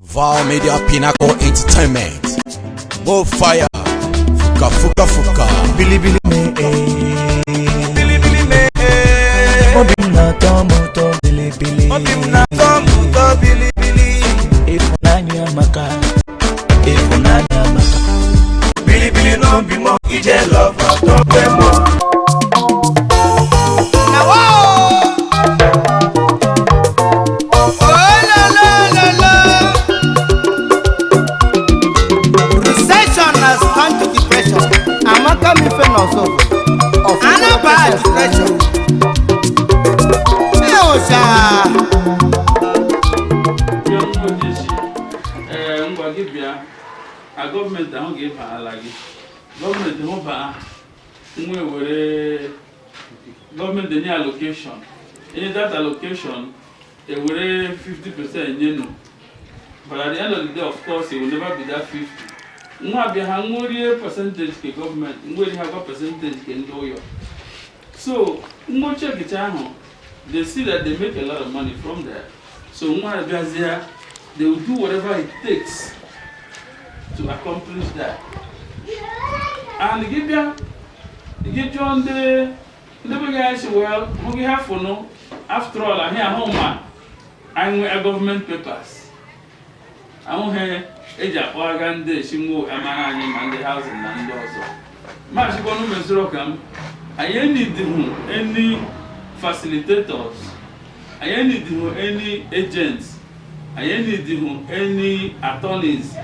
Val Media Pinnacle Entertainment. More fire. Fuka fuka fuka. Bili bili me Bili bili me Obimna tomuto bili bili. Obimna tomuto bili bili. Ifunanya maka. Ifunanya maka. Bili bili no bimo. Ije love tope mo. A government ahụ ga-eba ala gị gọọmenti hụ baa nwe were gọọmenti nye allocation enye that allocation were 50% nye nụ, but at the end of the day, of course, it will never be that 50. Nwa bịa ha nwere percentage ke gọọmenti nwere ha percentage ke ndị ụyọ, so mgbochi egicha ahụ they see that they make a lot of money from there, so nwa bịazịa they will do whatever it takes to accomplish that. And give John the guys, well, we have for no, after all, I hear home, I'm a government papers. I'm here, Eja Organ de Shimu, Amani, and the house and also. Much going to Mesrocam. I need any facilitators, I need any agents, I need any attorneys.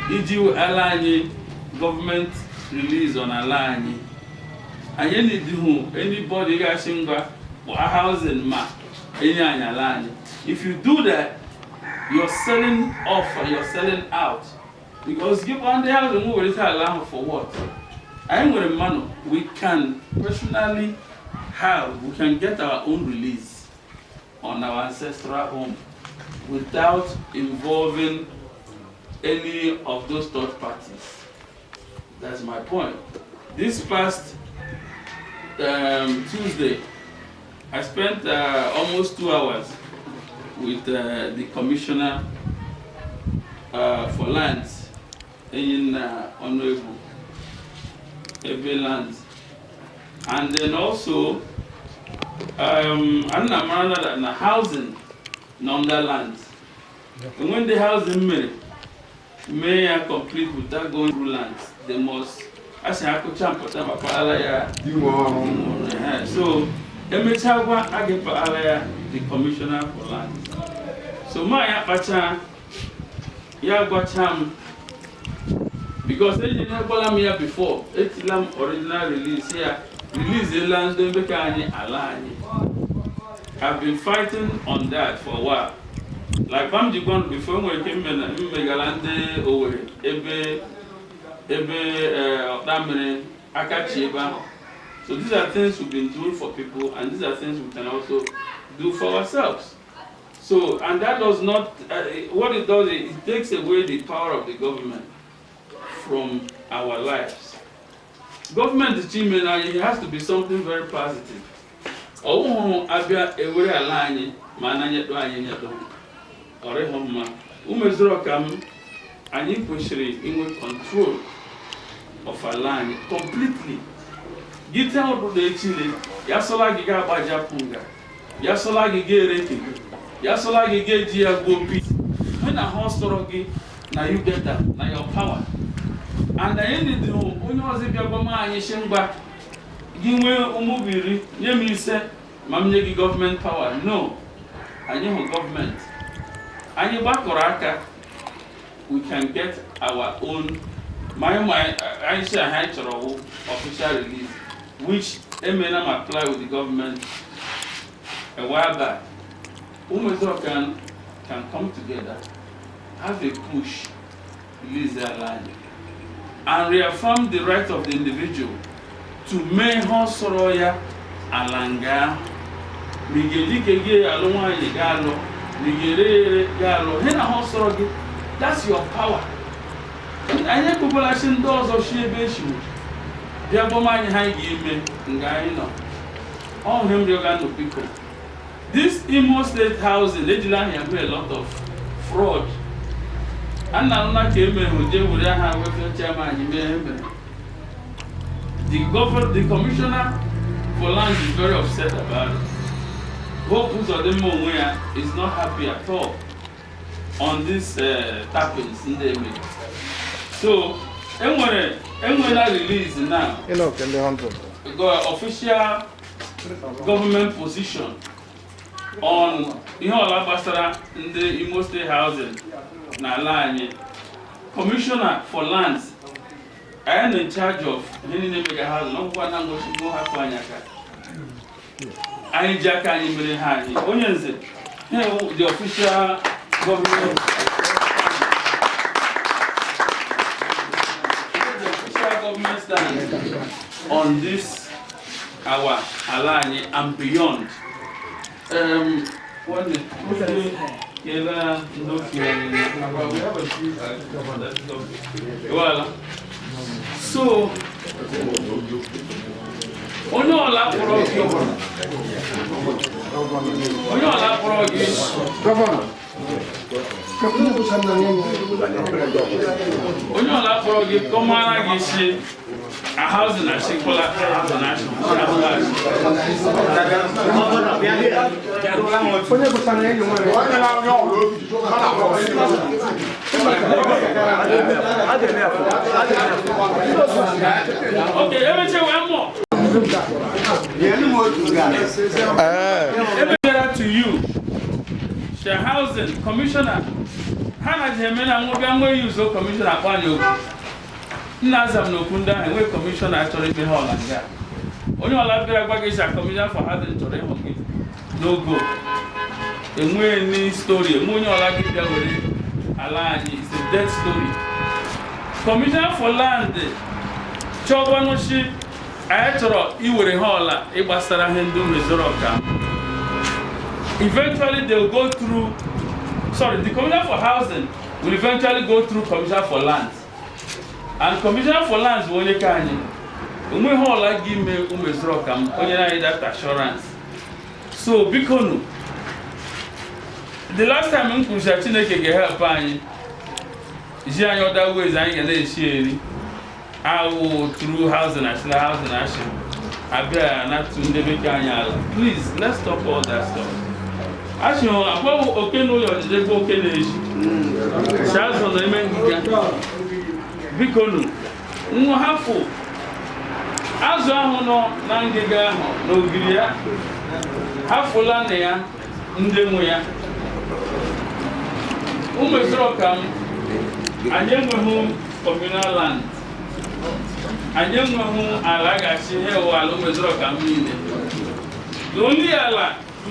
Iju alani government release on alani. And anybody gashingwa or a housing ma any alani. If you do that, you're selling off or you're selling out. Because give on the house and move it allow for what? I am with a man we can personally we can get our own release on our ancestral home without involving any of those third parties. That's my point. This past Tuesday, I spent almost 2 hours with the commissioner for lands in Honorable Ebe Lands, and then also Anna housing Nonda lands. And when the housing may I complete without going through lands, they must. I say I could champ for Alaya. So, Emetawa Agepa Alaya, the commissioner for lands. So, my apacha, Yagwacham, because they didn't have Bolamia before, Etilam original release here, release the lands, then Bekani Alani. I've been fighting on that for a while. Like Bamji Gon before we came in Megalande over Ebe Damene Akachiba. So these are things we've been doing for people, and these are things we can also do for ourselves. So, and that does not what it does is it takes away the power of the government from our lives. Government is it has to be something very positive. Oh, Abia Ewe Alani, Mananya Dwayet. Orehoma, Umezrokam, and you push in control of a land completely. Get out of the Chile, Yasola Giga Bajapunga, Yasola Gige, Yasola Gige Gia Gopi. When a horse torogi, now you get that, now your power. And I ended the home, when was it Yabama and Yeshemba, Gimwe Umubiri, Yemi said, Mamnegi government power. No, I know government. And we can get our own Aisha Haitro official release, which MNM apply with the government a while back. Umezo can come together, have a push, release their land, and reaffirm the right of the individual to make her soroya alanga Migeli Kege Aloma Yegalo. That's your power. I hear people asking doors of she issue. They are woman high game and guy no. All him they are going to pick up. This Imo State housing, they have a lot of fraud And now not came who did with have with chairman. The commissioner for land is very upset about it. Hope Uzodimbo is not happy at all on this tappings in the image. So, and when I release now, got official government position on Alabasara in the Imo State housing. Nalanye, commissioner for lands. I am in charge of any mega house. No one I'm going to go have Panyaka. I Jacka in Milihani. Onyense, the official government. The official government stand on this our Alanye and beyond. So, onye ọla kpọrọ gị kọmara gị si ahazụ na chikola ahazụ na okay, let me tell you one more. To you, the housing commissioner, Hannah Jemena, I'm going to use the commissioner upon you. Nazam no Kunda, and we commissioner actually be hall and that. Only all I've got is a commissioner for housing to them. No go. And we need story, Munio like it, it's a dead story. Commissioner for land, Chobanoshi, Ayatoro, Iwere Hall, Ibasara Hindu Resoroka. Eventually, they will go through. Sorry, the commissioner for housing will eventually go through commissioner for lands, and commissioner for lands will only can. We all like give me Resoroka, only that assurance. So, Bikonu. The last time I'm going to help Pani, is there any other ways I can share? I will through housing and action. I bear not to never can. Please, let's stop all that stuff. Actually, I'm okay. No, you're okay. Charles on the main Bikonu. Hafu. As I know, Nangiga, no Giria. Hafulania, Ndemuya. Umesrokam, and young home communal land. And young home, I like I see here while Umesrokam. The only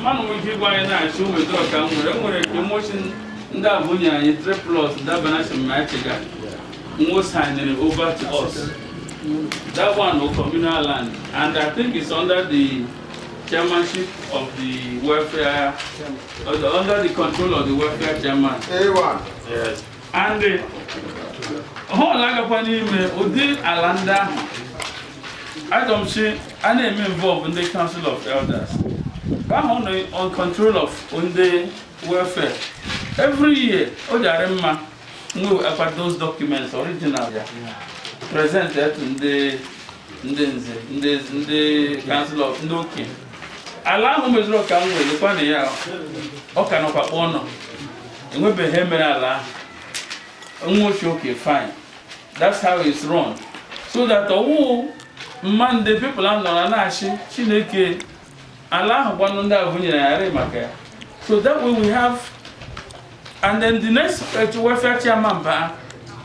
man will give by and I show Umesrokam, where emotion that Bunya, 3 plus, that Banasham Machiga, most handing over to us. That one of communal land, and I think it's under the chairmanship of the welfare, under the control of the welfare chairman. Yes. And the whole like upon him, Odin Alanda, I don't see any involved in the council of elders. I'm on control of on the welfare. Every year, Ojarema move about those documents original. Presented in the council of Noki. Allow him to look away, the funny hour. Okay, no, honor. And we be him and Allah. Okay, fine. That's how it's run. So that the man, the people are not Anashi, Chineke, Allah, one under Vunia. So that way we have, and then the next welfare chairman,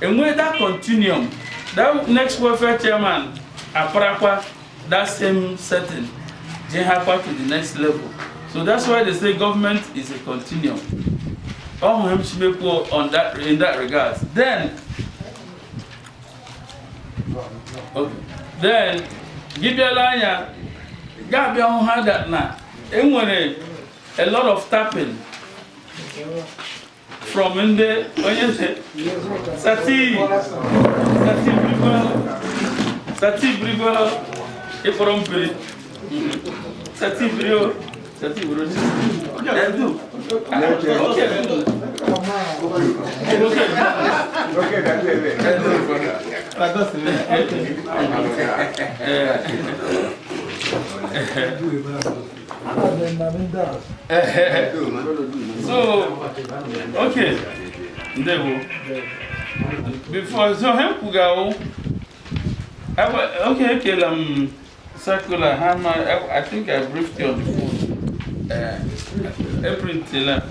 and with that continuum. That next welfare chairman, Aparapa, that same setting, they have to the next level. So that's why they say government is a continuum. On that in that regard. Then, okay. Then, Gibealaya, Gabion had that now. And a lot of tapping from in the Sati Brigol, Epompiri, Sati Brio, Sati Brio. Okay. Okay. Before so help go. Okay, circular hammer. I think I briefed you on the phone. April Taylor.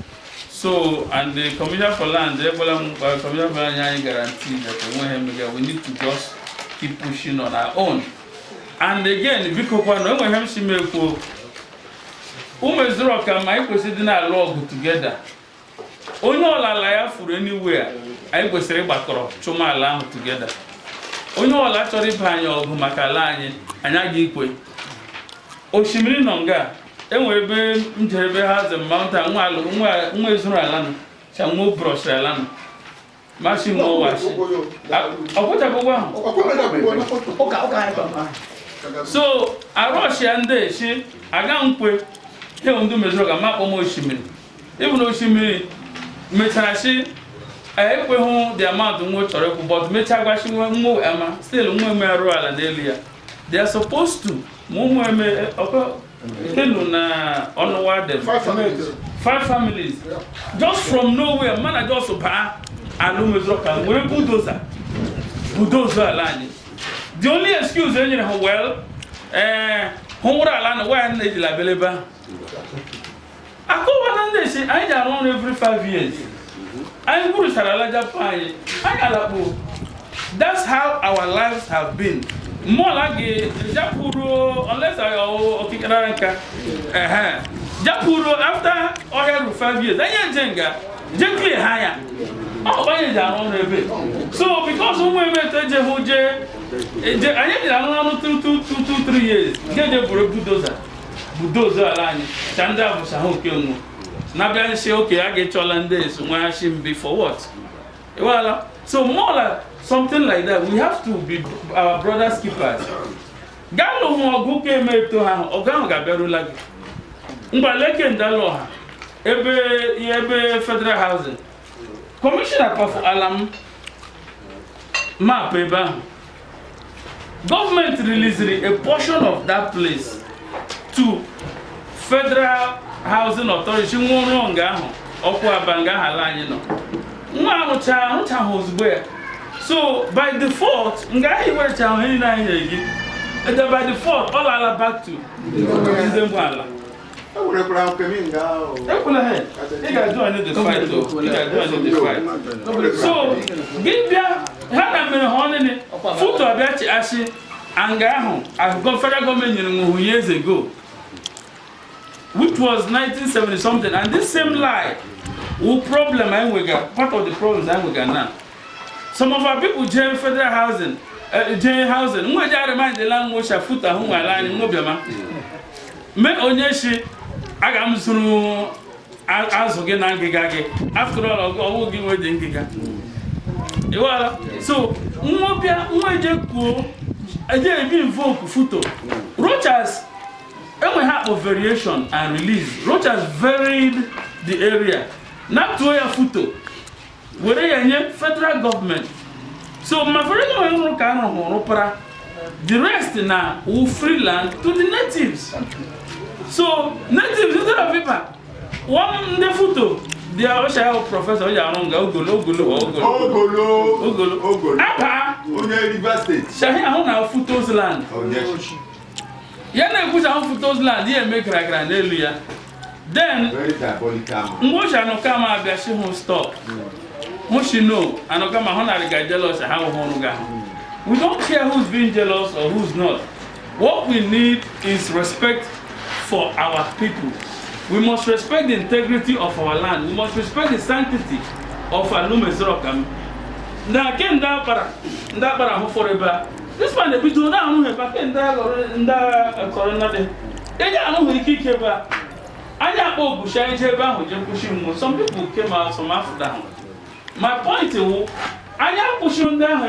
So, and the Commissioner for Land, the Commissioner for Land guarantee that we need to just keep pushing on our own. And again, because when we have Shimeko, Umezroka, my president, and log together. Only all alaya for anywhere. I go say Bakoro, Choma allow together. Only all actually Panyo, Makalani, and Agikwe. Oshimiri Nonga. Enwebe njebe has a mountain nwa Israel shall move brush land. Machine mo wash. So a Russian day she agankwe he undu mezroga map omo Oshimiri. Even Oshimiri metashi ekwe hu the amount nwo chore but metagwashi mo ema still nwo meru ala delia. They are supposed to mo Five families. Yeah. Just from nowhere, man, I just buy alumizroka. We bulldozer. Bulldozer land. The only excuse is well, Homura land where I need la beleba. I go one day say I around every 5 years. I go to Saralaja Pai. That's how our lives have been. More like Japuro, unless I Okikaranka. Japuro after oil 5 years, then Jenga, gently higher. Oh, why is that on a bit? So, because we met Jehoje, I did 2 years. Get the bulldozer line, Chanda was a whole kill. Nabian say, okay, I get Cholandes, when I should be for what? Well, so more like something like that, we have to be our brothers' keepers. Galo mo guke me to ha ogan ga beru lagi. Mbaleke ndalo ha. Ebe federal housing. Commissioner of Alam map eba. Government released a portion of that place to Federal Housing Authority. Ngonga ho okwa banga hala anyi no. Nwa ucha hozugbe. So by default, ngai were town any nine again. And by default, all are back to Zembala. I would have coming now. They got do another fight though. They got do another fight. So give ya had been honing foot of that ashi and I've got federal government years ago, which was 1970 something, and this same lie will problem and we got part of the problems and we got now. Some of our people join federal housing, housing. We just remind the language of foot and who are lying in Mobiama. Me onyeshi, I am sunu as again and after all, I will give away the giga. So, Mobia, Mwajeku, I didn't invoke Futo. Rochas, and we have a variation and release. Rochas varied the area. Not to a Futo. We're federal government. So my friend the rest now will free land to the natives. So natives instead of people. One the photo, they are also professor Ogolo. Apa River State. Shahi ahuna photos land. Yana kuja photos land here make grand area. Then Mosha no come abiashi home stop. Moshino, and Okama jealous how we don't care who's being jealous or who's not. What we need is respect for our people. We must respect the integrity of our land. We must respect the sanctity of Alumezrokam. Now, came down para forever. This one, the people now back in the corona. They are not kick ever. I have pushing. Some people came out from after. My point is, I am pushing down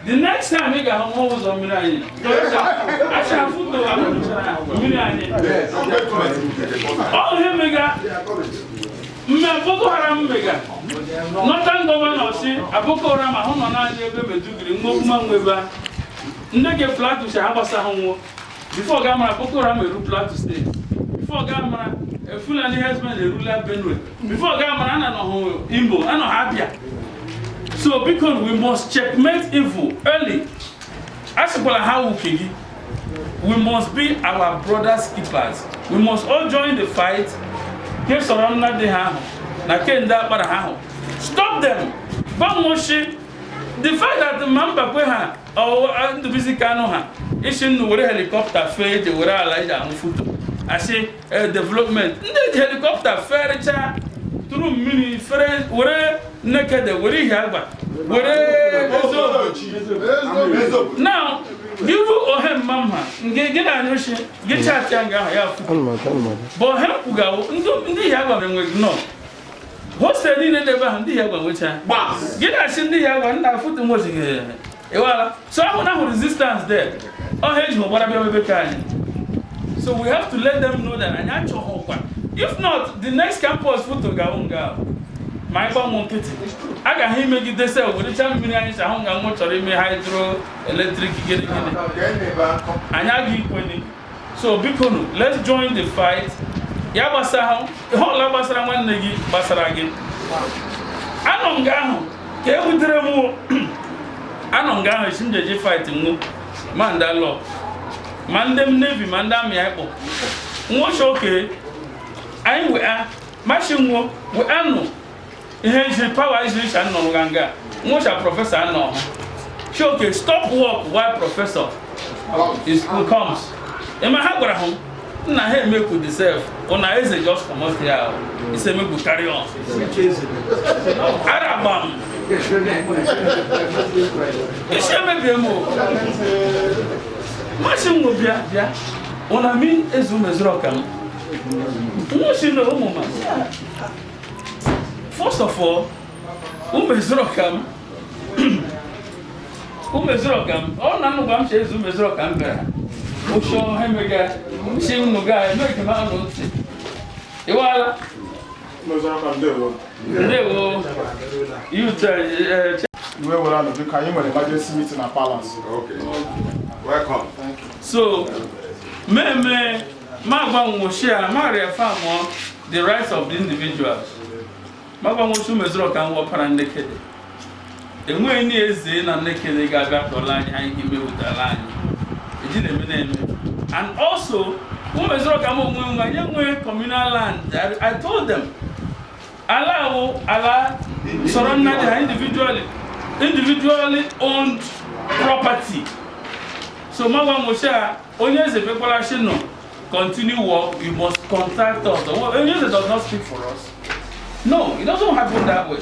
the next time we got home was on Milani. I shall put Milani. All him we got mme Boko Haram mega northern governor si Boko Haram ahụ nọ naanị ebe Meduguri ngwoguma nweba ndị ke Plateau si agbasa ha nwo before ga mara Boko Haram eru Plateau state before ga mara Fulani herdsmen erula Benue before ga mara ana no Imbo ana Abia. So because we must checkmate evil early. As how we must be our brothers' keepers. We must all join the fight. Stop them. The fact that the member or the busy canoe is in the helicopter failed the I say development. The helicopter fair through mini fair where naked where now you ohem mama get chat yanga ya but help go ndi yaga we no hosted in the ba ndi yaga we cha get us ndi yaga na foot mo sige e wala so I want resistance there oh hedge mo bora be kan. So we have to let them know that anya cho hokwa. If not, the next campus photo ga my bomb won't pity. I got him make it the cell with the time millions a hung and motor me hydro electric getting it. So Bikono, let's join the fight. Yabasa the whole Labasara one negi Basaragi. Anongaho, Ke with Remo Anongaho is in the fighting Manda law. Mandem Navy, Mandam Yako. What's okay? I wear machine work, we know. The power is rich and no longer. What's a professor? No. Okay, stop work while professor is who comes. In my home, na he make with deserve. On a is just come out here. It's a make carry on. Arabam. It's a maybe more. Machine will be here. On a mean is Umezrokam. First of all, Umezrokam. All none of them says Umezrokam. Usho Hemega, Sim Nuga, American man. You are you tell. We were on the Kayima emergency meeting at Palace. Okay. Welcome. Thank you. So, me Magwan will share Maria Farm the rights of the individuals. Magwan will soon Mezro can walk around naked. And when he is in a naked, they got back to line and he with the line. It didn't mean. And also, when Mezro come communal land, I told them, Allah surrounded individually owned property. So Magwan will share only as a people continue work, you must contact us. It does not speak for us. No, it doesn't happen that way.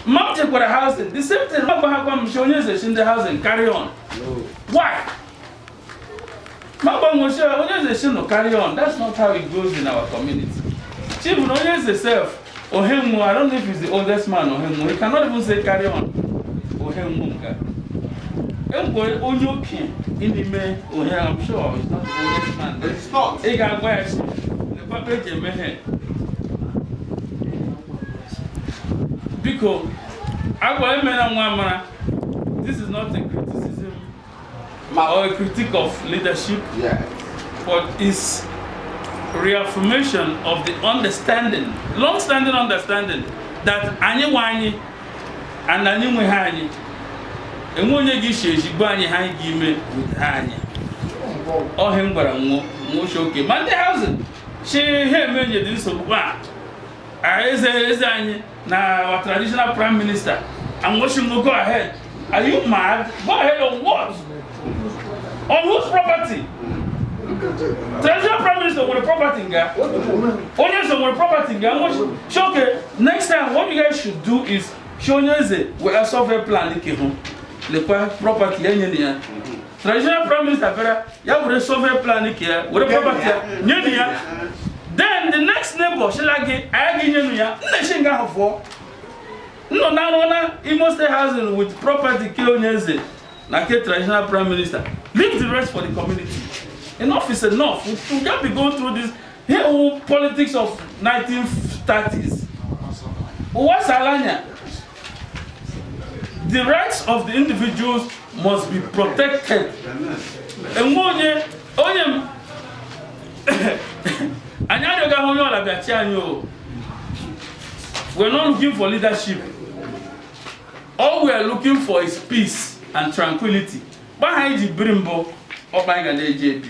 Mom take for the house, the same thing. Mom show in the house and carry on. Why? Mom will share only carry on. That's not how it goes in our community. Chief only self. I don't know if he's the oldest man or him. He cannot even say carry on. In the May, I'm sure it's not the oldest man. It's not. He got west. The puppet in my head. Because this is not a criticism or a critique of leadership, but it's reaffirmation of the understanding, long-standing understanding that Anyawani and Anymuhani. And when you get she bany high give me with Hanya. Oh, him, but I'm more shocking. Monday housing. She hear me, you did so bad. I say, now, our traditional prime minister. I'm watching you go ahead. Are you mad? Go ahead on what? On whose property? Traditional prime minister with a property guy. Only some with property guy. Okay, next time, what you guys should do is show you we have software plan. The property traditional prime minister ya would solve plan here with a property then the next neighbor she like no now he must stay housing with property like a traditional prime minister. Leave the rest for the community. Enough is enough. We can't be going through this politics of 19 30s. What's Alanya? The rights of the individuals must be protected. And we're not looking for leadership. All we are looking for is peace and tranquility. Behind the brimbo or by the JP.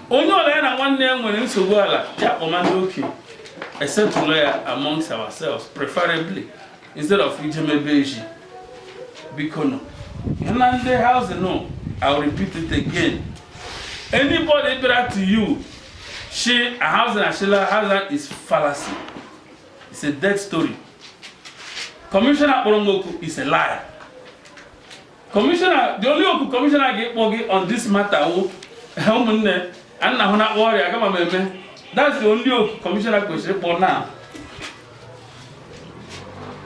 Only one name when it's a wala, except to lawyer amongst ourselves, preferably, instead of Beji. Because and then the house, no, I'll repeat it again. Anybody brought to you, a house and a Sheila house is fallacy. It's a dead story. Commissioner Orongoku is a lie. Commissioner, the only commissioner get on this matter, that's the only commissioner question for now.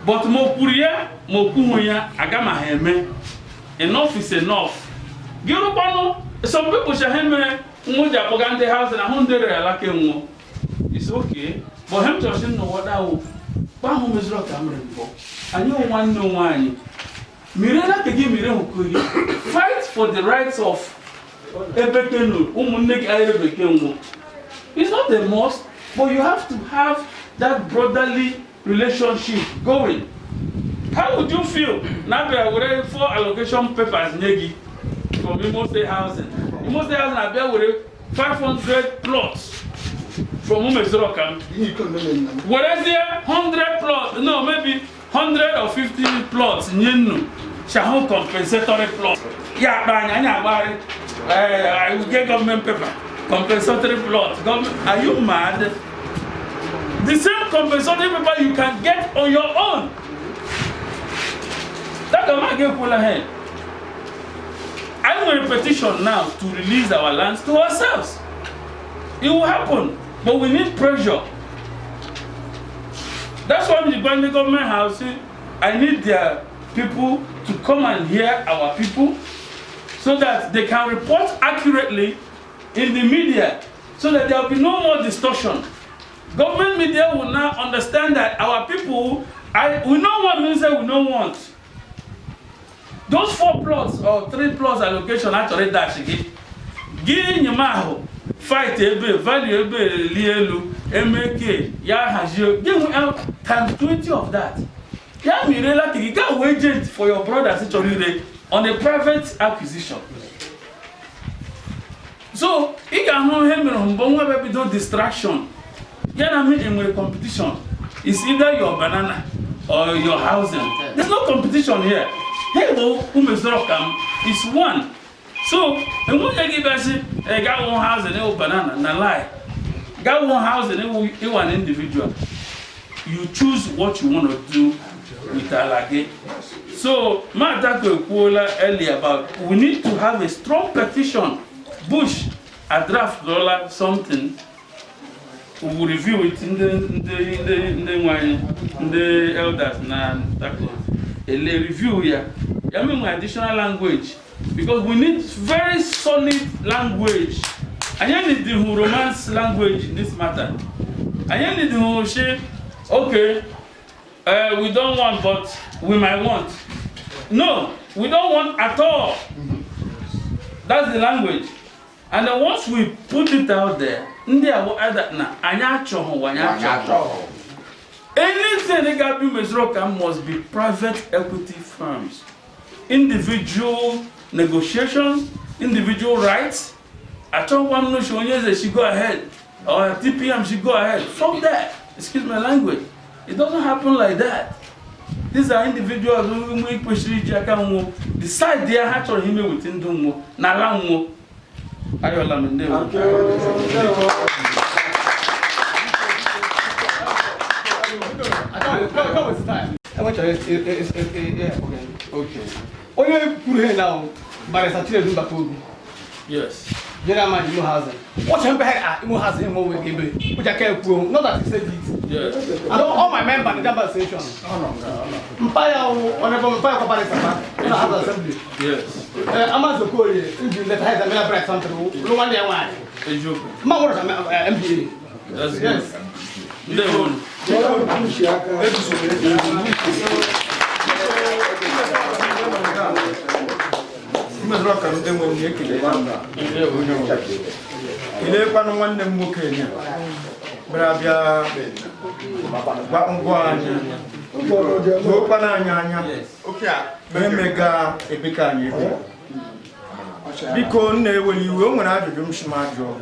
But Mokuria, Mokuya, Agama Heme, enough is enough. Girubano, some people shall heme, Moja Pogante house and 100 like it's okay, but him to know what I will. Bahum is not coming for. I know one no one. Mirena can give me fight for the rights of Ebekenu, Umunek Ebekenu. It's not the most, but you have to have that brotherly relationship going. How would you feel? Now we are ready for allocation papers, Negi, from Imo State Housing. Imo State Housing are there with 500 plots from Umezorokam. Whereas there 100 plots, no, maybe 100 or 50 plots in Yenu, shall compensatory plots. Yeah, I will get government paper. Compensatory plots. Are you mad? The same compensatory paper you can get on your own. That can make you pull ahead. I'm going to petition now to release our lands to ourselves. It will happen, but we need pressure. That's why I'm going to the government house. I need their people to come and hear our people so that they can report accurately in the media so that there will be no more distortion. Government media will now understand that our people, we know what minister we don't want. Those 4 plots or 3 plots allocation actually dash again. Give Yamaho, fight ebe, value ebe, lielu, MK, ya hajio. Give me out times 20 of that. Ya me like you can wage it for your brother on a private acquisition. So, you can know him on no distraction. You know in a competition. It's either your banana or your housing. There's no competition here. Hey, is one. So, and when you give us a got one house and a banana, and a lie. Got one house and a one individual. You choose what you want to do with Alage. So, my Dr. Kuola earlier about we need to have a strong petition. Bush, a draft dollar something. We will review it in the elders na a review here. I mean additional language because we need very solid language. I need the romance language in this matter. I need the say, okay, we don't want, but we might want. No, we don't want at all. That's the language. And then once we put it out there, anything that got be Mesroka must be private equity firms. Individual negotiations, individual rights. I told one no she go ahead. Or TPM she go ahead. From there, excuse my language. It doesn't happen like that. These are individuals who decide they are actually him within Dungo. Nalango. Ayola Mende. How is time? I want to yeah, okay. Oh, you put here now, but it's actually doing back. Yes. General Imo housing. What you have Imo housing more with Ibe, which I can't prove. Not that he said it. Yes. And all my members in the conversation. Oh no. Mpaya on Mpaya Kapari in the House Assembly. Yes. Amazon Korea, in the head of the break something. No one there why. Ma what MBA. That's yes. Good. Ilekwanụ nwanne m nwoke ya bịara bịa gwa ngwa anyị okwana anyị anya emega ebeka anyị ebe biko nna eweli iwe o nwere ajụjụ m shi m ajụọ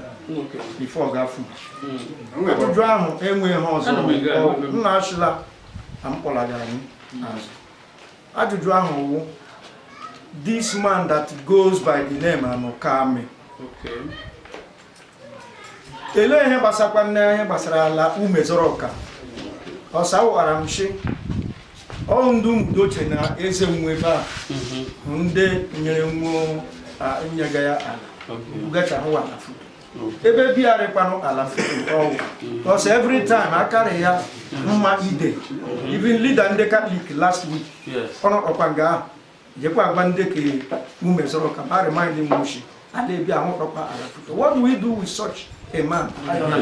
bifo gafu ajụjụ ahụ enweghị ha ọzọ nna achịla na mkpọlaga anyị ajụjụ ahụ wụ this man that goes by the name Anukame. Ele ihe gbasakwa nne ihe gbasara ala umezoroka. Ọsa wara m shi. Ọ ndụ mdoche na eze nwebe a. Ndị nyere nwo nyega ya ala. Ugacha ho ala fu. Ebe bi arịkwanụ ala fu ọwụ. Because every time akara ya mma ide. Even leader ndị Catholic last week. Ọnọ ọkwanga what do we do with such a man? I don't know.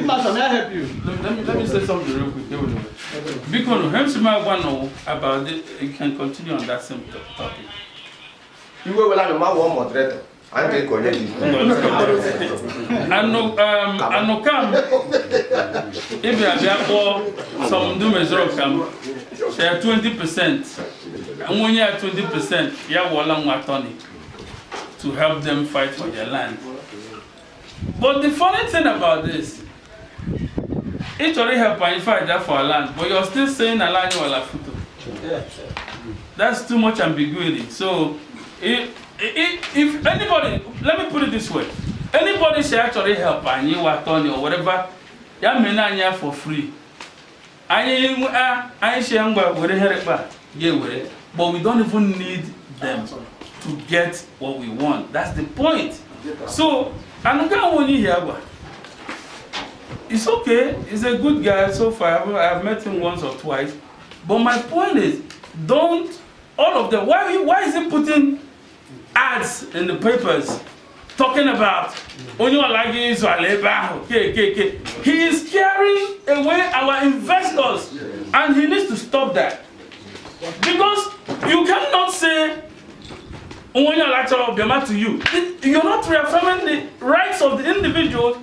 Master, may I help you? Let me say something real quick. Because Hemsima want about it, you can continue on that same topic. You will have a one moderator. I take on it. Anukam, if you have some do measure come, share 20%. And when you are 20%, you have one attorney to help them fight for their land. But the funny thing about this, it already help and fight that for land, but you're still saying a land you are futu. That's too much ambiguity. So if anybody, let me put it this way, anybody should actually help and you attorney or whatever, you may for free. But we don't even need them to get what we want. That's the point. So, it's okay. He's a good guy so far. I've met him once or twice. But my point is, don't all of them. Why is he putting ads in the papers talking about he is scaring away our investors, and he needs to stop that. Because you cannot say to you, you're not reaffirming the rights of the individuals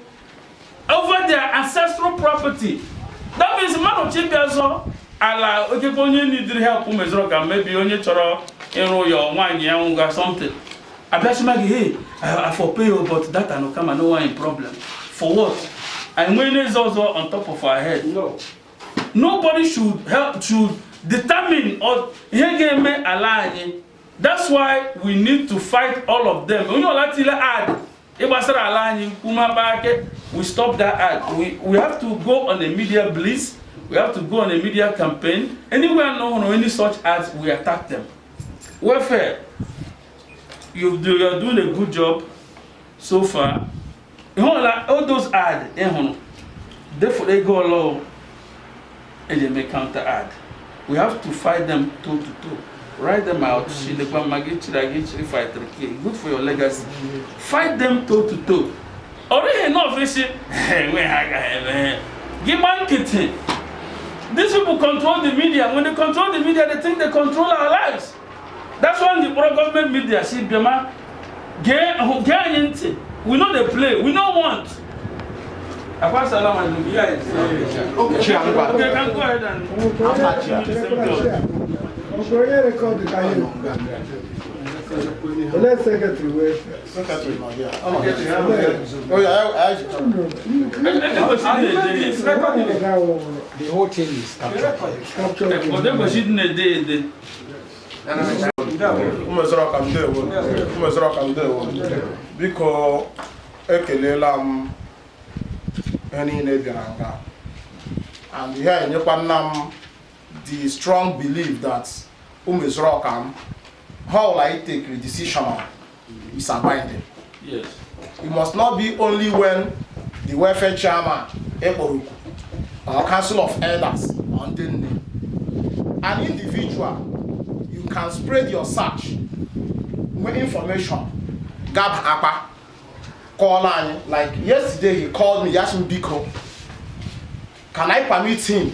over their ancestral property. That means man of Chibiazo, Allah, okay, when you need help, maybe only choro, your wine, or something. I bet you, hey, I for pay you, but that I no come and no one problem. For what? And when it's also on top of our head. No. Nobody should determine or that's why we need to fight all of them. We stop that ad. We have to go on a media blitz. We have to go on a media campaign. Anywhere known or any such ads, we attack them. Welfare. You're doing a good job so far. All those ads, therefore they go low and they may counter ad. We have to fight them toe to toe. Write them out. Good for your legacy. Fight them toe to toe. Already enough, these people control the media. When they control the media, they think they control our lives. That's why the pro-government media see Bema. We know they play. We don't want. Okay, can go ahead and let's secretary. The whole thing is captured. Because and here in Japan, the strong belief that how will I take the decision is abiding. Yes. It must not be only when the welfare chairman or council of elders on an individual, you can spread your search with information. Gab Apa. Call line, like yesterday he called me, Yasmin Biko. can I permit him?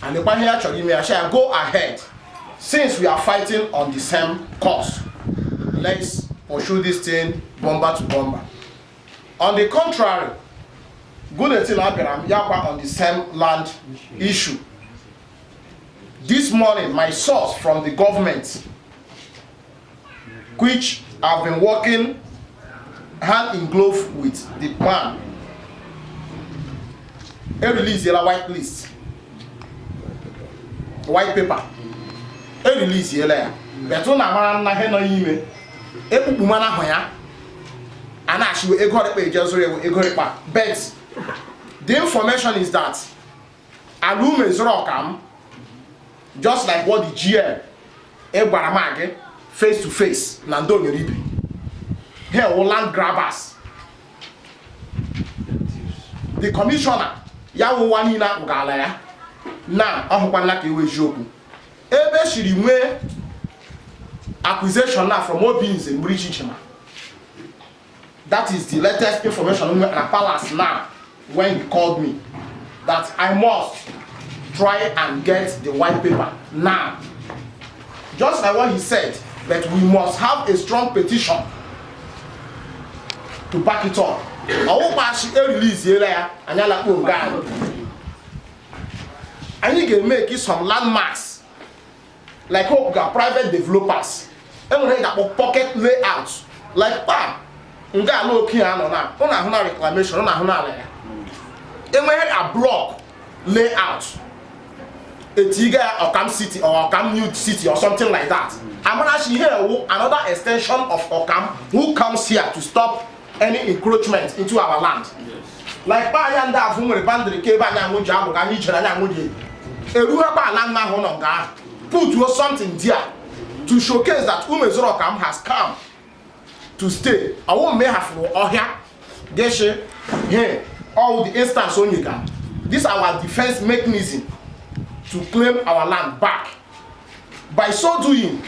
And the here actually may I shall go ahead. Since we are fighting on the same course, let's pursue this thing bomber to bomber. On the contrary, good until Abraham Yapa on the same land issue. This morning, my source from the government, which I've been working hand in glove with the man, a release a white list, white paper, a release yellow. But when I'm not here, no email, a woman and actually a got pages or a got but the information is that Alume is rockam, just like what the GM Ebaramage face to face, Nando Yoribi. Here, all land grabbers. The commissioner, Yawanina Galaya, now, Ahupanaki Joku. Ebe Shirimwe accusation now from what beings in British. That is the latest information at Palace now when he called me that I must try and get the white paper now. Just like what he said, that we must have a strong petition to back it up. I hope I should release here and I like to go. I need to make some landmarks like hope private developers and we have pocket layouts like nga no kiano na una huna reclamation una huna le a block layout a tiga Okam City or Okam New City or something like that. I'm gonna actually hear another extension of Okam who comes here to stop any encroachment into our land. Like Bayanda from the Bandri Keba Yamuja and Yamuji. A rural land now put something there to showcase that Umezorokam has come to stay. I won't may have or here, Geshe, here, all the instance on you can. This is our defense mechanism to claim our land back. By so doing,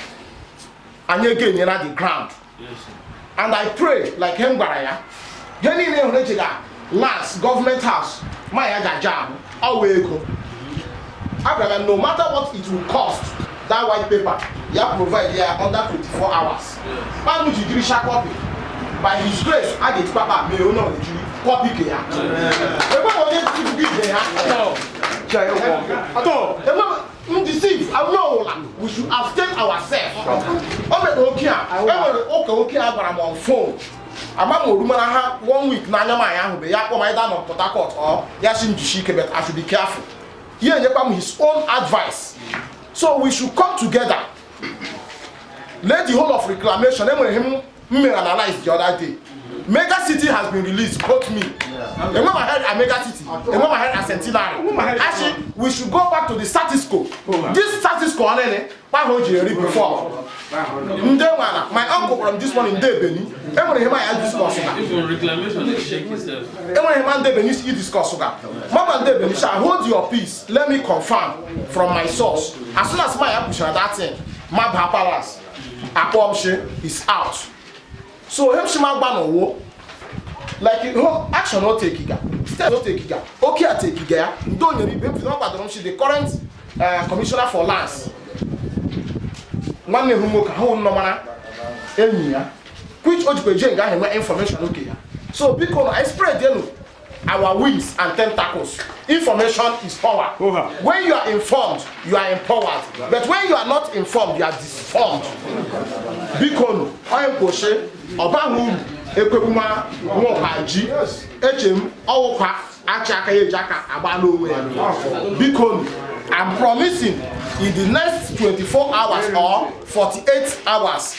and again, you're at the ground. Yes, and I pray, like Hembaraya, last government house, my job, away go. No matter what it will cost, that white paper, you have provide here under 24 hours. Man, would you give a copy? By his grace, I get Papa, may you know the copy here. Undeceive, I know we should abstain ourselves. Okay, I'm on phone. I'm on 1 week, Nanya, be my dad on Port Harcourt or Yasin Jishike, but I should be careful. Here, his own advice. So we should come together. Let the whole of reclamation, then when him analyze the other day. Mega City has been released, quote me. Remember I heard a Mega City, remember I heard a Centenary. Actually, we should go back to the status quo. This status quo, before. My uncle from this one in Debeni, everyone him I discuss. Reclamation is shaking itself. Everyone him and Debeni you discuss. Mama Debeni shall hold your peace. Let me confirm from my source. As soon as my application that thing, my Palace, Apomshe is out. So him shima gbano like action not take it. Step not take it. Okay, I take it. Don't you remember the current commissioner for lands. One who which information okay. So because I spread our wings and tentacles. Information is power. When you are informed, you are empowered. But when you are not informed, you are disformed. Because I am Koshe, Obahu, Ekuma, Mohaji, Echem, Oka, Achaka, Jaka, Abano. Because I'm promising in the next 24 hours or 48 hours,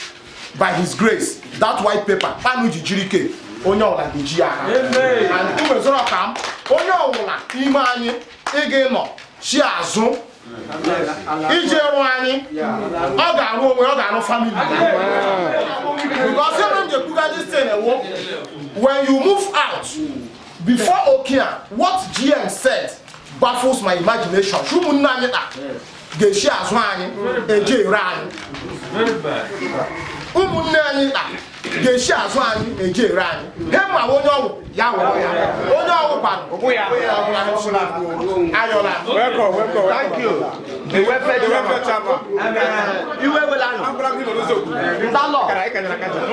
by His grace, that white paper, Panuji Jirike. Onyo la dijia and umezora kam onyo la imani ege no shi azu ijeru anyi oga ru onwe oga no family because when you put this thing when you move out before Okia what GM said baffles my imagination shumunna anyi da ge shi azu anyi ejeru anyi very bad umunna anyi da Gesha Swani, a J. Rani. Hemma, what ya wụrụ ya onye ọwụkwanụ Ụkwụ ya. ayọla Welcome. Thank you. The welfare chairman. Iwe wela nọ. Ndalọ.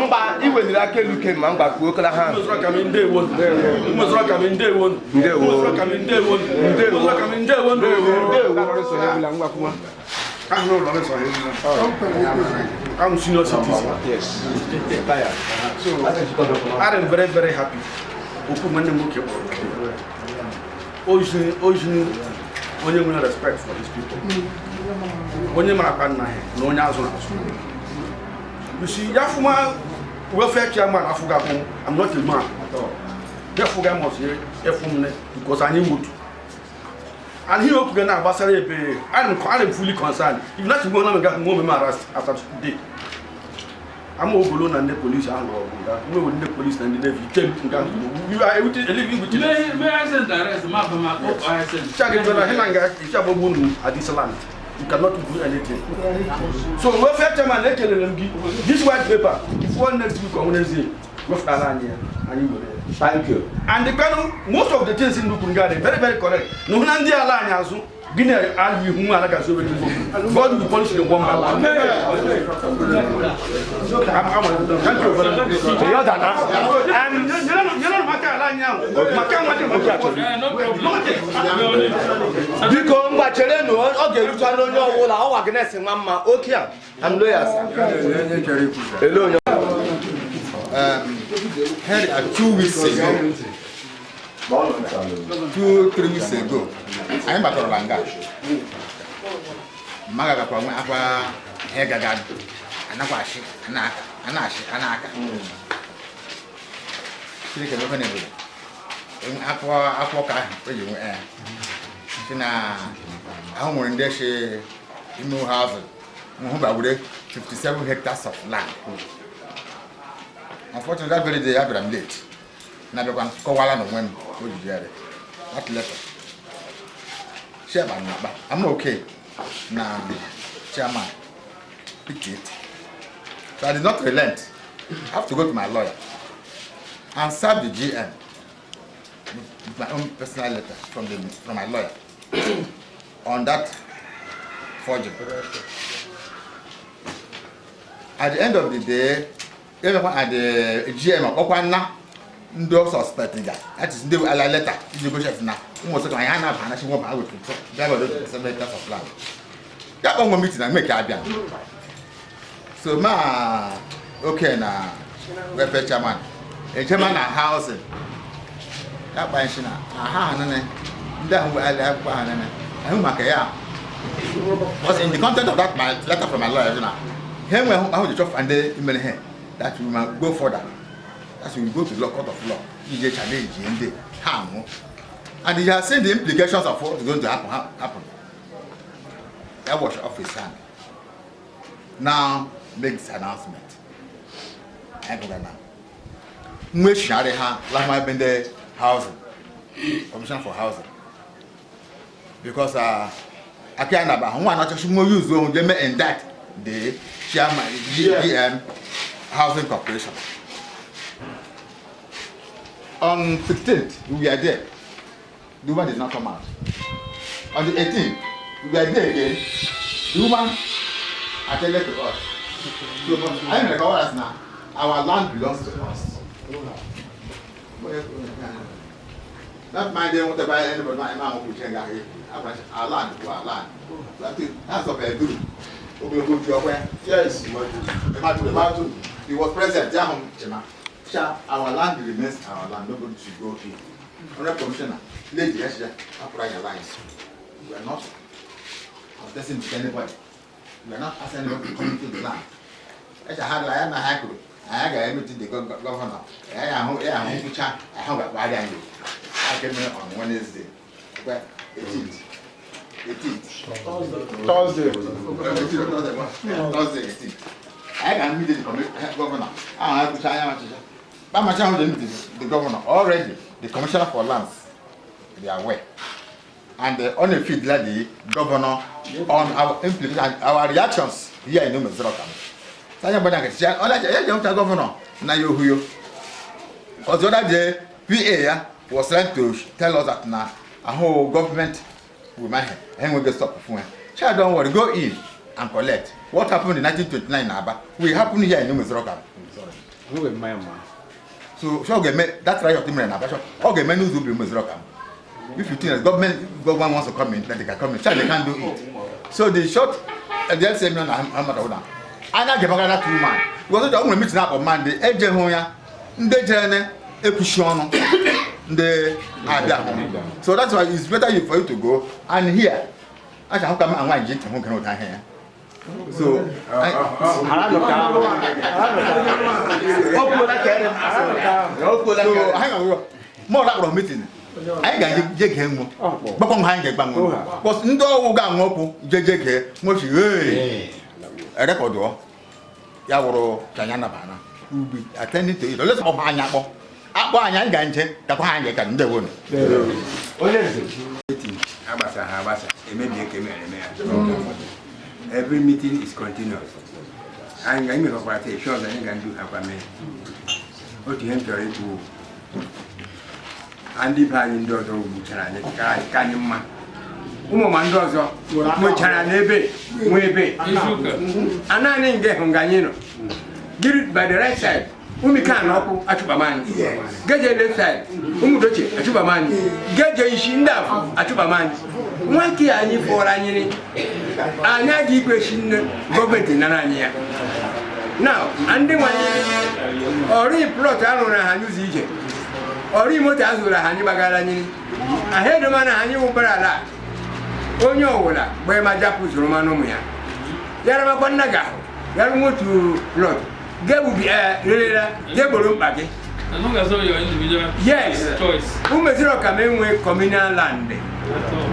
Mba iweniri aka elu ke ma mgba kwuo kala ha. I'm senior citizen. Yes. So I'm very, very happy. Onye nwere respect for these people. Onye mara kwa nna ya na onye azụ n'azụ. You see, Yafuma welfare chairman Afuga, I'm not a man at all. Yafuga must hear Efumne because I need wood. And he opened a basari. I'm fully concerned. If not, you won't get more arrest after today. I'm all alone and the police are no the police and the navy came to Ghana. You are living with May I send the arrest map and my hope I send. At this land. You cannot do anything. So welfare chairman this white paper before next week on Wednesday. Thank you. And the panel, most of the things in Lukungari, very, very correct. No one the alliance, Guinea, and you whom I like so God will punish the one by one. Thank you very much. Biko mbachere no oge ruta no nyo wo la o wa gnes mama okay I'm lawyer sir. Hello. Had 2 weeks ago, 2-3 weeks ago, I'm at Orlanga. Magaga from Aqua Hegagad, Anawashi, Anaka. She can open it. In Aqua, you air. Sina, I want in there, she in no house, 57 hectares of land. Unfortunately, that very day I'm late. Now they can call one when you get it. That letter. Chairman, I'm okay. Now, chairman, pick it. So I did not relent. I have to go to my lawyer and serve the GM with my own personal letter from my lawyer on that forgery. At the end of the day, everyone at the GM of Okwana no suspect that. That is the letter. You go check now. Almost like I have an actual one with the letters of land. That one meeting I make a so ma okay now. Welfare chairman. A chairman at housing. That by Shina. Aha, nene. That I have one. I was in the content of that my letter from my lawyer. Him I want to chop and they email that we might go further. That we will go to the court of law. You challenge and and he has seen the implications of what is going to happen. That was off his hand. Now make this announcement. I go now. We share her like my been the housing. Commission for housing. Because I can't about one not just more use them in that the chairman GM Housing Corporation. On 15th, we are there. The woman did not come out. On the 18th, we are there again. The woman attended to us. So, I'm like us now. Our land belongs to us. Not mind them what to buy anybody, not amount of change here. Our land to our land. That's what they do. Yes, he was present. Our land remains our land. Nobody should go here. Honorable Commissioner, lady, yes, upright alliance. We are not contesting to anybody. We are not asking anybody to come into the land. I had a hackle. I got everything the governor. I have a bad angle. I came here on Wednesday. 18th. Thursday 18th. I can meet the governor. I have to try the governor already. The commissioner for lands, they are aware. And on a feed like the governor on our implications, our reactions here in Numezero County. So I'm going to say, governor, now you. Because the other day, PA was trying to tell us that now a whole government will make and we get stop for child don't worry, go in and collect. What happened in 1929 in Aba? We happen here in Umezroka. So that's right of the man. Okay, men who do Umezroka. If you think the government wants to come in, then they can come in. Child, they can't do it. So the short and the same man I'm not older. I not give a 2 man. Was the only meeting up on Monday, Ejehoya, the journey, Epushon, the Ada. So that's why it's better for you to go and here. I shall come and wine gentlemen who cannot here. So hang on, more like meeting. I got Jake him, but on hang a bang. Was no gang up, JK, much a record door. Yaworo, Chayana Bana, will be attending to it. Let's go hang up. Aqua Ganje, the hang a can do. Every meeting is continuous. I'm going to party sure that you can do have a man. What you enter into Andy Pan does can you man? Woman does which are a nebe, maybe. And I didn't get Hunganino. Give it by the right side. Umi can open at Chubaman. Get your left side. Umudochi at Chubaman. Get your Shinda at Chubaman. One key I need for Anini. I now give question government in Anania. Now, and then one or plot I don't know how to use it. Or remote as well as Hanibagalani. I had a man I knew Barala. Onyola, where my Japus Romanomia. Yaramakwanaga. Yarumo to plot. There will be a Gabriel Baggy. As long as all your individual choice. Umezero Kamenwe communal land.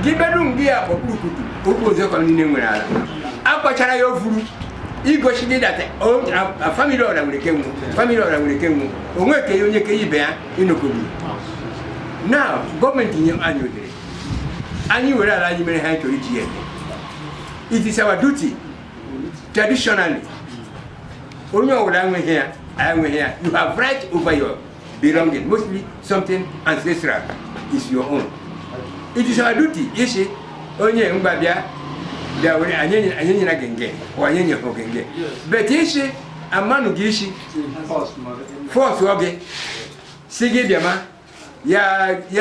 Giberum Gia for who was a communal land. Apachara Yofu. Ego she did that. Oh, a family order when it came. Family order when it came. Omeke Yoneke Bear in Okubi. Now, government in your annual day. And you will allow you many high to each year. It is our duty, traditionally. Only I'm here, I am here. You have right over your belonging, mostly something ancestral is your own. It is our duty, you see. Only Mbabia, there were Anyana Genge, or Anyana Hogenge. But you see, a man who gives you force, okay. Sige Biama, ya, we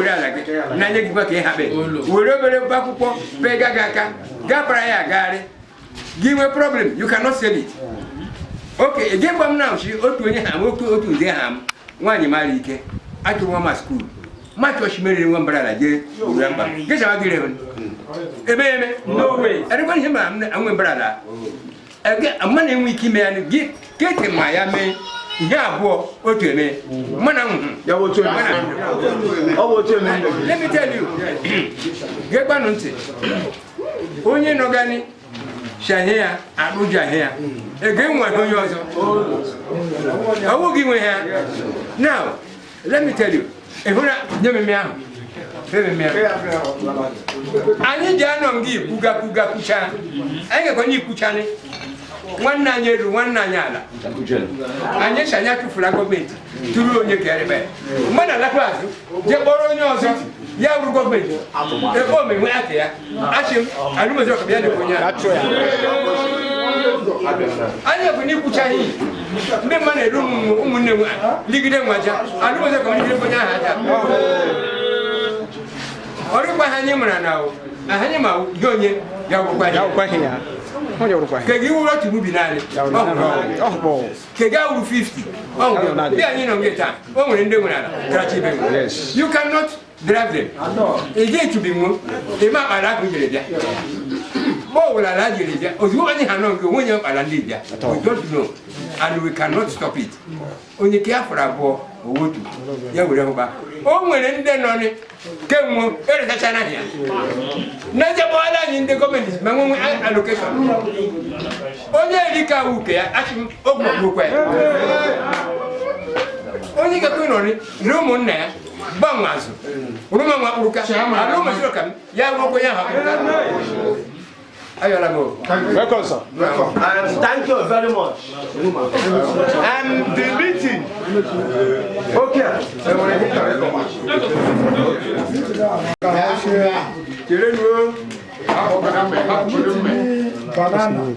are like it. Nanya Gibaki Habe. Wherever Bakupo, Pegagaka, Gabraya Gare, give a problem, you cannot sell it. Okay, again, but now she ought to the ham, one you marry, I to one school. Much was she married one brother, remember. Guess I'll get him. No way. Everybody, I'm one brother. A money we keep man, get him, Miami. Yeah, boy, what you mean? Manam, let me tell you, get Banunti. Only no gani. Shania, Abuja here. Again, what do you also? I will give you here. Now, let me tell you, if you're not I need Janon give Puga Kuchan. I have only Kuchani. 1 nanya, 1 nanyala. And yes, I have to flag of it. To ruin your carrier. Mana la class, Jaboro knows. Ya will go with you. The woman went there. Actually, I don't know the I have a new Kuchani. No money room, Ligidem Waja. I don't know the or if I had him now, I had him out, Yonia, Yawa. You want to move in Ireland? Oh, Kega 50. Oh, yeah, you don't get that. Oh, yes. You cannot drive them. Again to be moved, they might allow you. Oh, will allow you. Or you only have no when you're a Lydia. We don't know, and we cannot stop it. Only care for a boy or would you? Yeah, we don't back. Oh, when then on it came more, there is a channel here. Naja in the government is my allocation. Only a Lika who care, actually, only got on it, room on there, Bamazo. Roma Ruka, Roma Yokan, Yamokoya. Welcome, sir. Welcome. Thank you very much. The meeting. Okay. Banana,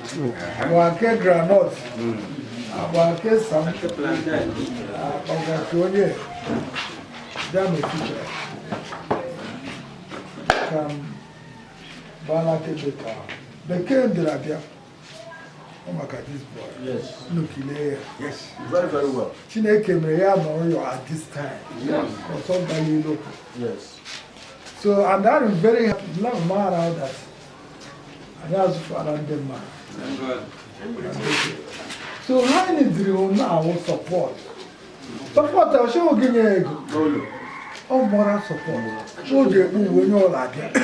wake granite, wake some, wake damn it, banana the came to Rabia. Oh my God, this boy. Yes. Look, here. Yes. Very, very well. Chineke Maria at this time. Yes. For somebody local. Yes. So, and that is very happy. Love man out that. And that's for another man. So, how need you now support? Support, I'll show you again. Oh, moral support. So, you know like that.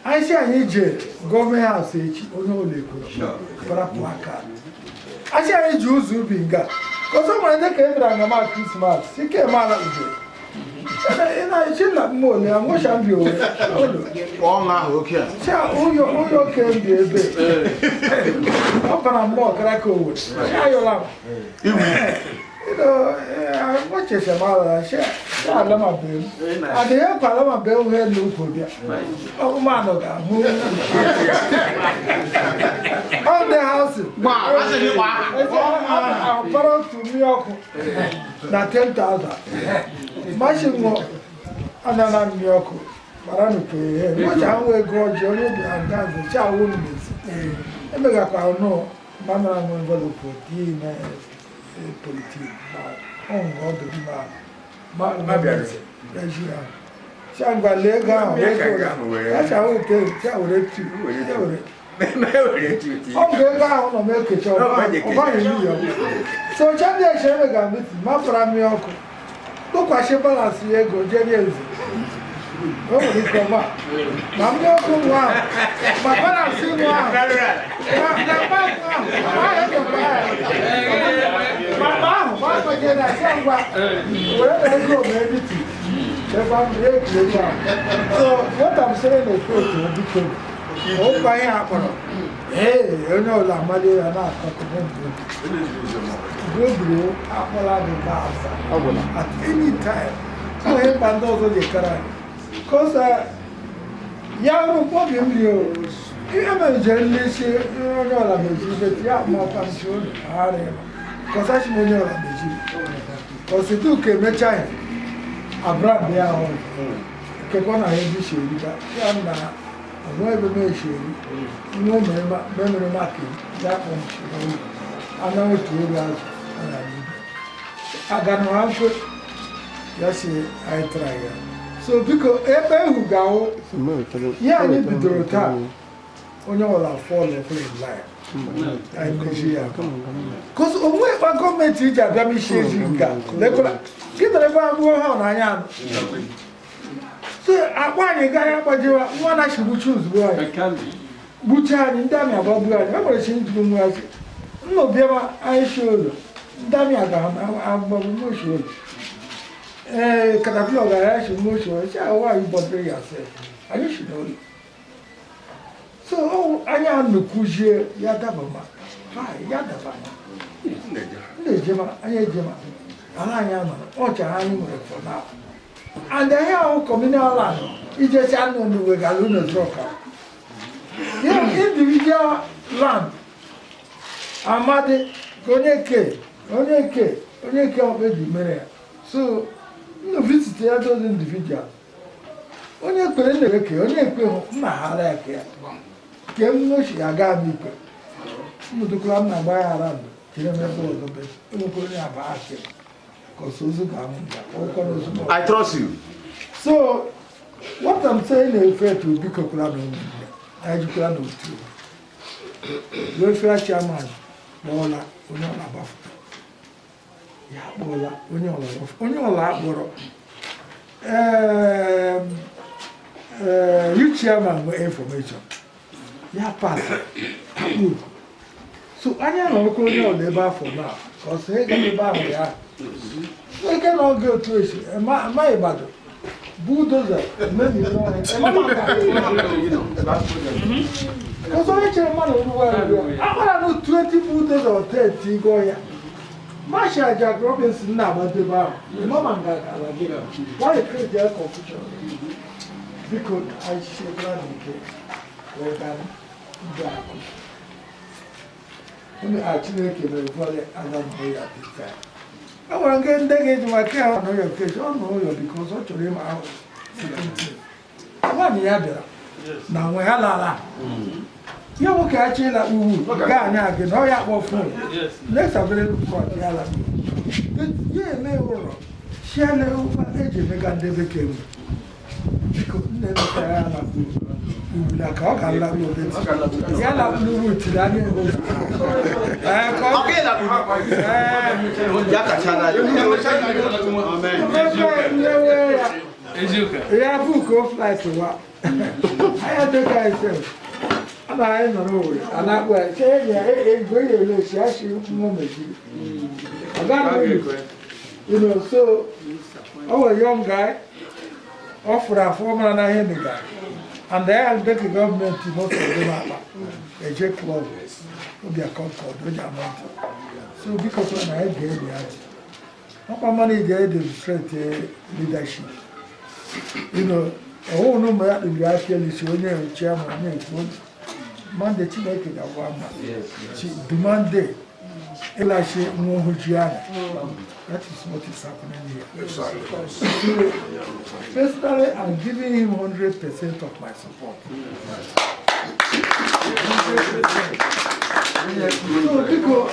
I say, I need you. Government house, only for a placard. I say, I need you to be God. Because someone that came around about Christmas, he came out of it. And I should not more than what shall be all now, okay. Shall your came be a bit. Open a more crackle. Shall you laugh? You know, what is a mother? Shall Lama Bill? And the young Palama Bill had no phobia. Oh, Manoga, on the house. Wow, I'll borrow to New York. Not 10,000. Machine work. And then I'm New York. But I'm paying. What I will go, Johnny, and dance. Shall win this. And the Gapa know, Mamma will vote for tea. Politique, on God the man. Margaret, as you are. Shanga Lega, that's how we take it to you. Oh, go down or make it so, Chandler Shanagan with Mafra. Look, I should balance the ego, Jenny. Oh, it's come up. Mamma, come on. My father, see one. Why did I say where I go, maybe? So, what I'm saying is true. Oh, my apple. Hey, you know, La Madia and I good blue, apple at any time. So, I have also the carrot. Because, young problem, you have a journalist, you know, I'm a more pension. Because I should know because it took a mecha. I brought their own. Kekona heavy shady, but Yamna, a web shady. No memory marking, that one. I know it to you. I got no answer. Yes, I try. So, because every who go, yeah, I need to do it. Only all our fall in line. I measure. Because when my government teacher, Grammy Shazing, give the one I am. So, I want a guy about you, one I should choose. Why can't be? Butcher and Damia about you. I'm going to change the music. No, Bema, I should. Damia, I'm more sure. Catapulta, I should more sure. Why you bought yourself? I should know. So, oh, I am no Kuja, Yadabama. Hi, Yadabama. Jema, I am, Ocha, I'm for now. And the hell communal land is just unknown with Galuna's rocker. Yeah, individual land. Amade, Onyeke, already married. So, you visit the other individuals. Onyeke, Maharaka. Came no she got me. You to climb my buy around. I trust you. So, what I'm saying is fair to be Cocolano. I do too. Welfare chairman, Bola, Uniola Buff. Yeah, Bola, Uniola, you chairman with information. Yeah, pass. So I am not going to labor for now. Because they can be bad. They cannot go to it. My battle. Bulldozer, maybe you know. Because only chairman of the world, I want to 20 footers or 30 go here. Masha Jack Robinson now went to bar. The mama why create their confusion? Because I should run the case. When actually came over the other boy at this time. I want to get into my car on your case. I don't know because what to him out. One year now, we are you will catch it like we Ghana again. Oh, yeah, what for? Next, I'm very good for the other. Yeah, no, share no agent, make a David came. Because never like how can love you? Yeah, love you to that. Yeah, book of flights. I had the guy. I don't know, and I will say, yeah, great, she actually moment. I got you know, so our young guy offered a former and a handy guy, and they have the government to not a jet club would be a concord, which are not. So, because when I gave the answer, how money they demonstrate leadership, you know, a whole number of the actually showing chairman. Monday to make it a woman. She demanded Elisha Mohujiana. That is what is happening here. Personally, I'm giving him 100% of my support. So,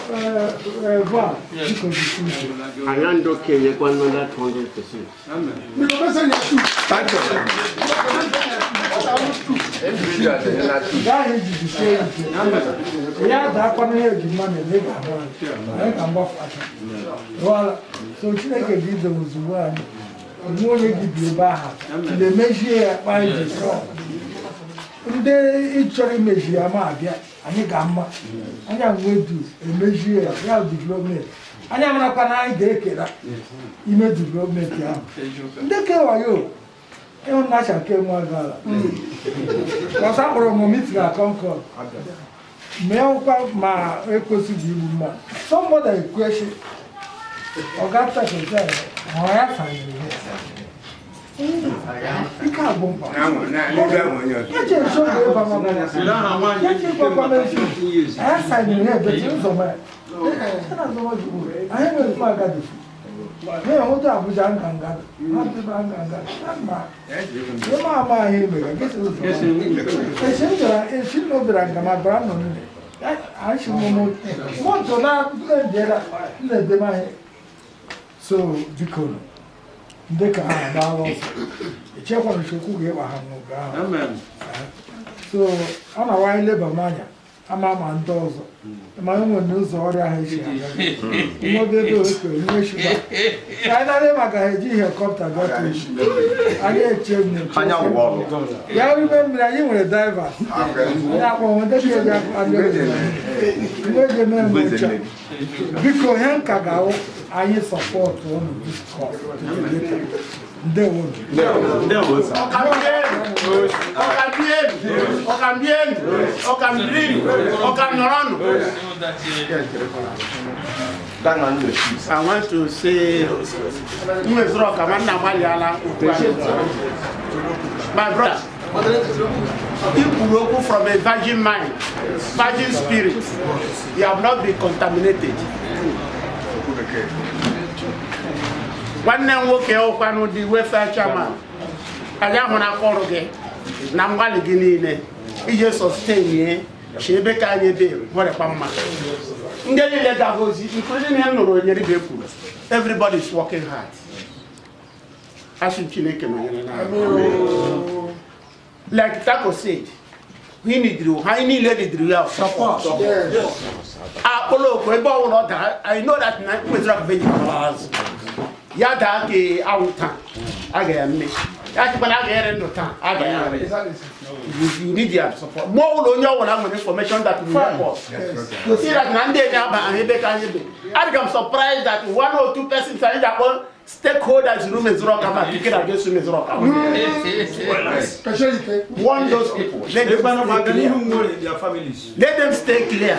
I am okay, 100%. Thank you. That is the same. Yeah, that one here is money. I can buy fashion. Well, so she like a give them was one. More give you back. The measure by the strong. They actually measure a market. I think I'm going to measure a development. I am not going to take it. You may development. They care you. Eu não acho que é uma gala. Nós estamos no momento da Concord. Meu pai, mas eu consegui uma. Só uma da equação. O gato está dizendo, não é família. Fica bom para. Não, eu tinha só de para uma. Eu tinha para uma. Essa é minha, eu tinha só mais. Aí eu vou pagar de fim. Eu não estou abusando angada, não estou angada, eu não amo a ele, esse não branca, mas branco não. Acho muito na dela, na demais. So, dicono, deca a balança. E tinha quando chegou que eu arranco. Amen. So, ana vai levar manhã. Ama mandozo. Mas um news olha a região. Uma bebê hoje, não é chuva. Sai da lema carregar helicóptero gato. Ali é chegando. Anya wall. Já remember aí um diver. Já com onde que já ali. Não é mesmo. Biko hen kagao aí support on this cause. Deu. I want to say, my brother, Ipuroku from a virgin mind, virgin spirit, you have not been contaminated. One name woke up on the welfare chairman. I am on a call again. Namwali Guinea, he just sustained me. She became a day. What a pamma. Everybody is working hard. Like Taco said, we need you. I need lady to have support. I know that with vegetables. Yada ke auta aga me yati bana ga ere ndota aga you need your support more lo nyo wala information that will help us to see that nande nya ba an ebe kan ebe I am surprised that one or two persons are in that one stakeholders in Umezuro Kama picking against Umezuro Kama. Warn those people. Let their families. Let them stay clear.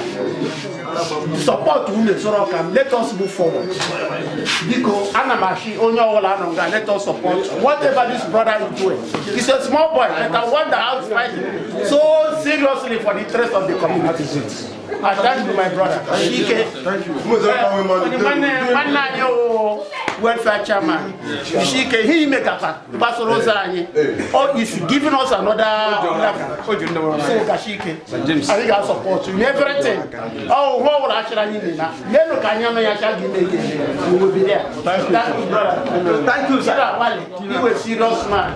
Support Umezuro Kama. Let us move forward. Because Anamashi, Onyola Nonga, let us support whatever this brother is doing. He's a small boy, but I wonder how he's fighting so seriously for the interest of the community. And thank you, my brother. Thank you. Welfare chairman. He make a fact. Oh, he's giving us another. So Kashike. I think I support you in everything. Oh, what would actually need now? We will be there. Thank you, brother. Thank you, sir. You a serious man.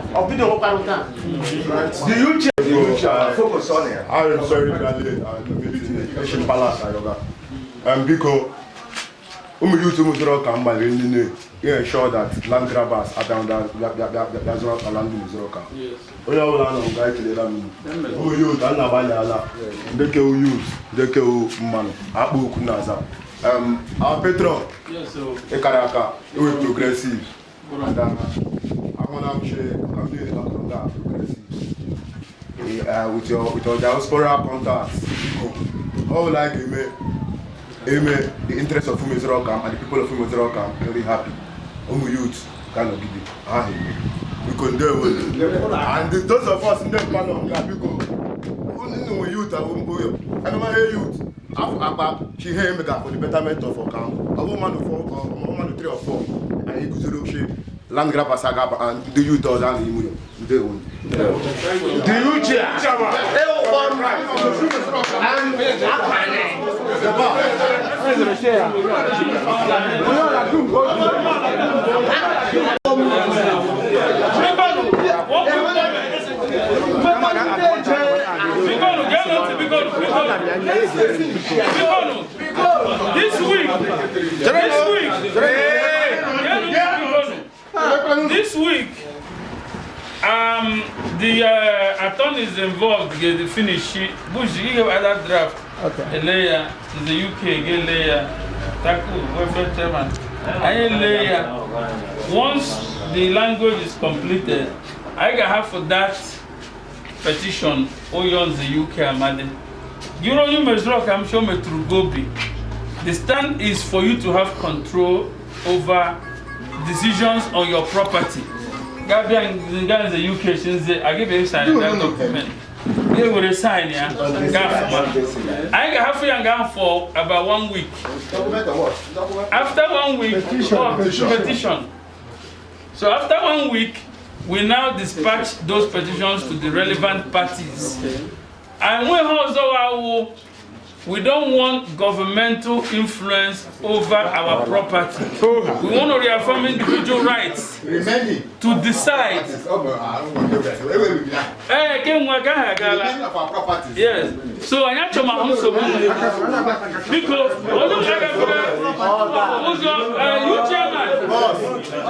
Do you focus on it? I am very glad Palace, because youth ensure that land grabbers are down there, that's not a land in Zroka. We are all guy to the land. Who youth and Navala, they kill youth, they kill man, Abu Kunaza. Our patron, Ekaraka, we progressive. And I want to share with your diaspora contacts. Oh, like the interest of Umezuro Kama and the people of Umezuro Kama very happy. Youth cannot give it. We condemn it. And those of us in the panel, because only youth are youth. After she heard me for the betterment of our camp. A woman of 3 or 4, and he could shape. Land grabber saga and the youth does and the youth This week, the attorneys involved get the finish. Bush, you have other draft. Okay. A layer in the UK, get layer. Taku, welfare chairman. I layer. Once the language is completed, I can have for that petition. Oyons the UK Amade. You know, you must rock. I'm sure me through Gobi. The stand is for you to have control over decisions on your property. Gabian in the UK since I give you sign that document. They will sign I have to for about 1 week. After 1 week, petition. So after 1 week, we now dispatch those petitions to the relevant parties. And we don't want governmental influence over our property. We want to reaffirm individual rights to decide. Yes. So I have to because you chairman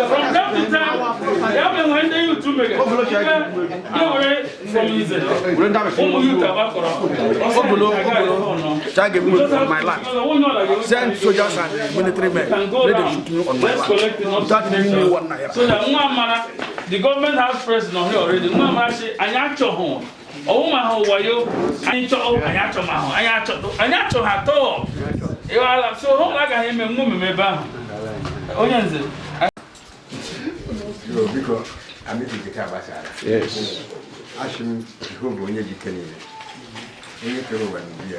from time to time, when they you to make it. On my land. Send soldiers and military men. Let them shoot you on my land. Without giving me 1 naira. So that the government has president here already. Anyacho home. Oh my home, why you? Anyacho my home. Anyacho hato. You are so home like I am a woman. Because I'm meeting the Kabasara. Yes. I should go when you can. You can go and be.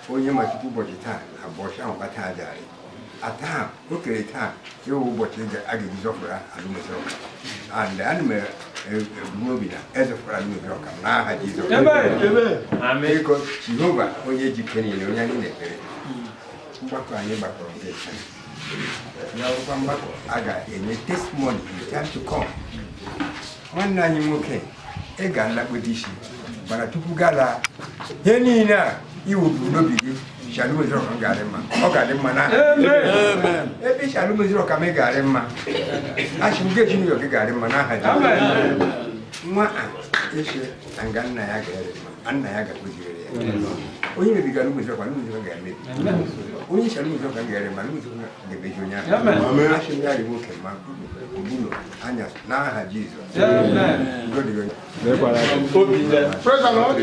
Onye matupu bọchị taa abọchị ahụ kpata ajari ata okere taa yo ụbọchị aga-ejizi ọfụra alụmesịrị ọka and ana m ebumobi na ezefụra alụmesịrị ọka n'aha Jizọs biko Jehova onye jike niile onye anyị na-ekpere mgbakọ anyị gbakọrọ nke ya ọkwa mgbakọ a ga-enye testimony in time to come. Nwanne anyị nwoke ị ga-alakpụta isi mana tupu gala ihe niile a you will not be Shalom Garima. Okay, Amen. Maybe Shalom is Rocame Garima. I should get you your Garima. Amen. And Ganaga and Niagara with you. onye mebigara ụmụzọ kwa ụmụzọ ga-emebi onye chara ụmụzọ ka ga-ere ma ụmụzọ ga-emeji onye ahụ achị ya dị nwoke ma ụbụrụ anya n'aha Jizọs Praise the Lord.